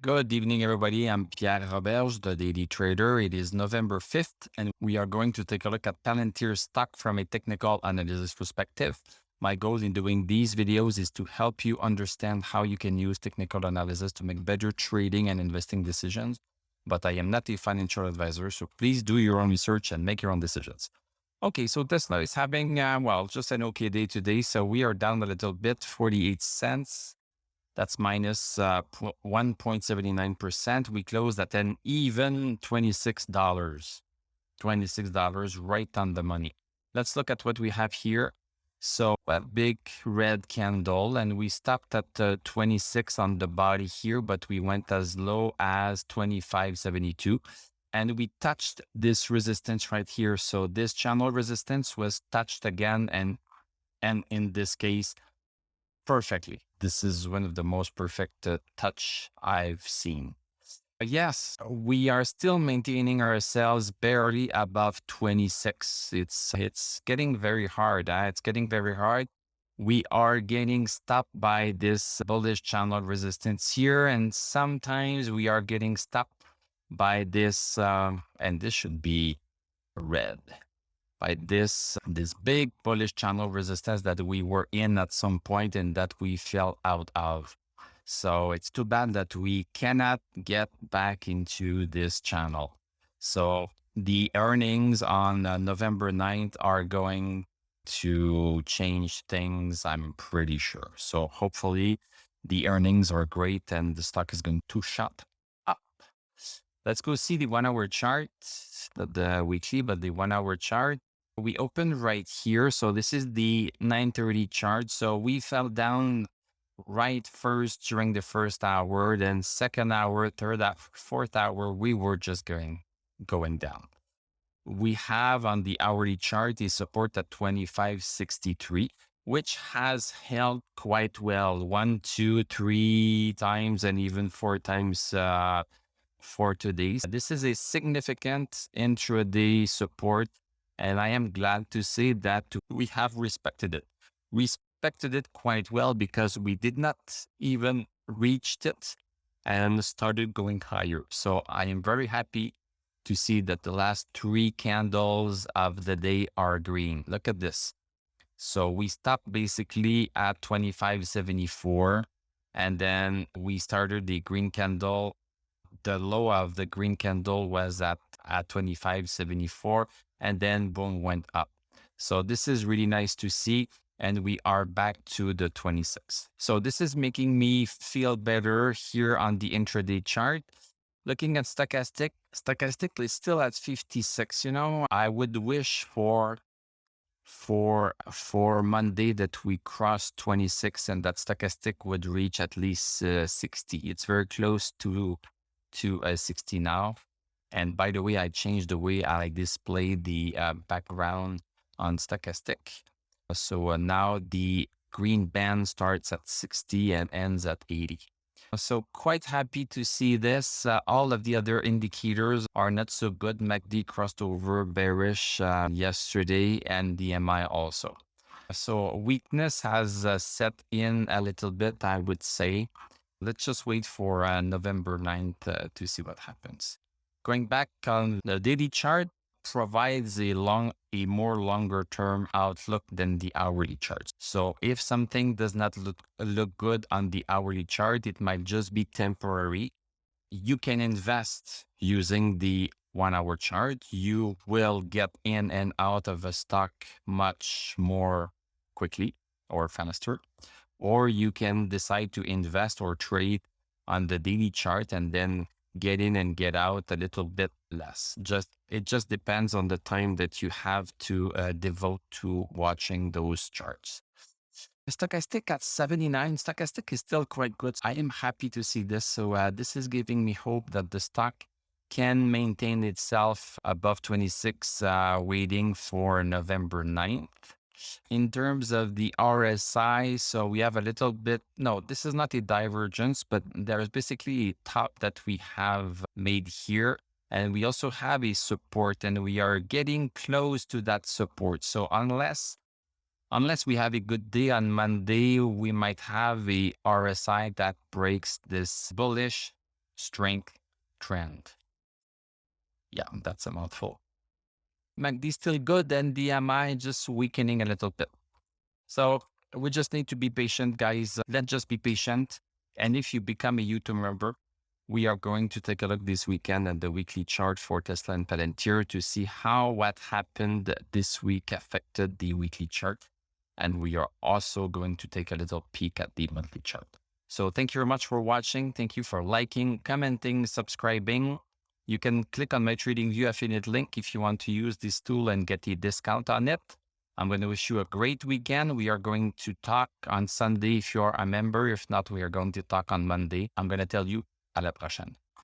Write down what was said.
Good evening, everybody. I'm Pierre Roberge, the Daily Trader. It is November 5th, and we are going to take a look at Palantir stock from a technical analysis perspective. My goal in doing these videos is to help you understand how you can use technical analysis to make better trading and investing decisions. But I am not a financial advisor, so please do your own research and make your own decisions. Okay, so Tesla is having, just an okay day today. So we are down a little bit, 48 cents. That's minus 1.79%. We closed at an even $26. $26 right on the money. Let's look at what we have here. So a big red candle, and we stopped at 26 on the body here, but we went as low as 25.72. And we touched this resistance right here. So this channel resistance was touched again, and in this case, perfectly. This is one of the most perfect touch I've seen. Yes, we are still maintaining ourselves barely above 26. It's getting very hard. It's getting very hard. We are getting stopped by this bullish channel resistance here, and sometimes we are getting stopped by this, and this should be red, by this big bullish channel resistance that we were in at some point and that we fell out of. So it's too bad that we cannot get back into this channel. So the earnings on November 9th are going to change things, I'm pretty sure. So hopefully the earnings are great and the stock is going to shot up. Let's go see the 1 hour chart, the weekly, but the 1 hour chart. We opened right here. So this is the 9:30 chart. So we fell down right first during the first hour, then second hour, third hour, fourth hour, we were just going down. We have on the hourly chart a support at 25.63, which has held quite well 1, 2, 3 times and even 4 times for today. This is a significant intraday support, and I am glad to say that we have respected it. Respected it quite well because we did not even reach it and started going higher. So I am very happy to see that the last 3 candles of the day are green. Look at this. So we stopped basically at 25.74, and then we started the green candle. The low of the green candle was at 25.74, and then boom, went up. So this is really nice to see, and we are back to the 26. So this is making me feel better here on the intraday chart. Looking at stochastic is still at 56. You know, I would wish for Monday that we cross 26 and that stochastic would reach at least 60. It's very close to 60 now. And by the way, I changed the way I display the background on stochastic. So now the green band starts at 60 and ends at 80. So quite happy to see this. All of the other indicators are not so good. MACD crossed over bearish yesterday, and the MI also. So weakness has set in a little bit, I would say. Let's just wait for November 9th to see what happens. Going back on the daily chart, provides a more longer term outlook than the hourly chart. So if something does not look good on the hourly chart, it might just be temporary. You can invest using the 1 hour chart. You will get in and out of a stock much more quickly or faster. Or you can decide to invest or trade on the daily chart and then get in and get out a little bit less. It just depends on the time that you have to devote to watching those charts. Stochastic at 79. Stochastic is still quite good. I am happy to see this. So this is giving me hope that the stock can maintain itself above 26, waiting for November 9th. In terms of the RSI, so we have a little bit, no, this is not a divergence, but there's basically a top that we have made here. And we also have a support, and we are getting close to that support. So unless we have a good day on Monday, we might have a RSI that breaks this bullish strength trend. Yeah, that's a mouthful. MACD still good and DMI just weakening a little bit. So we just need to be patient, guys. Let's just be patient. And if you become a YouTube member, we are going to take a look this weekend at the weekly chart for Tesla and Palantir to see how what happened this week affected the weekly chart. And we are also going to take a little peek at the monthly chart. So thank you very much for watching. Thank you for liking, commenting, subscribing. You can click on my TradingView affiliate link if you want to use this tool and get a discount on it. I'm going to wish you a great weekend. We are going to talk on Sunday if you're a member. If not, we are going to talk on Monday. I'm going to tell you à la prochaine.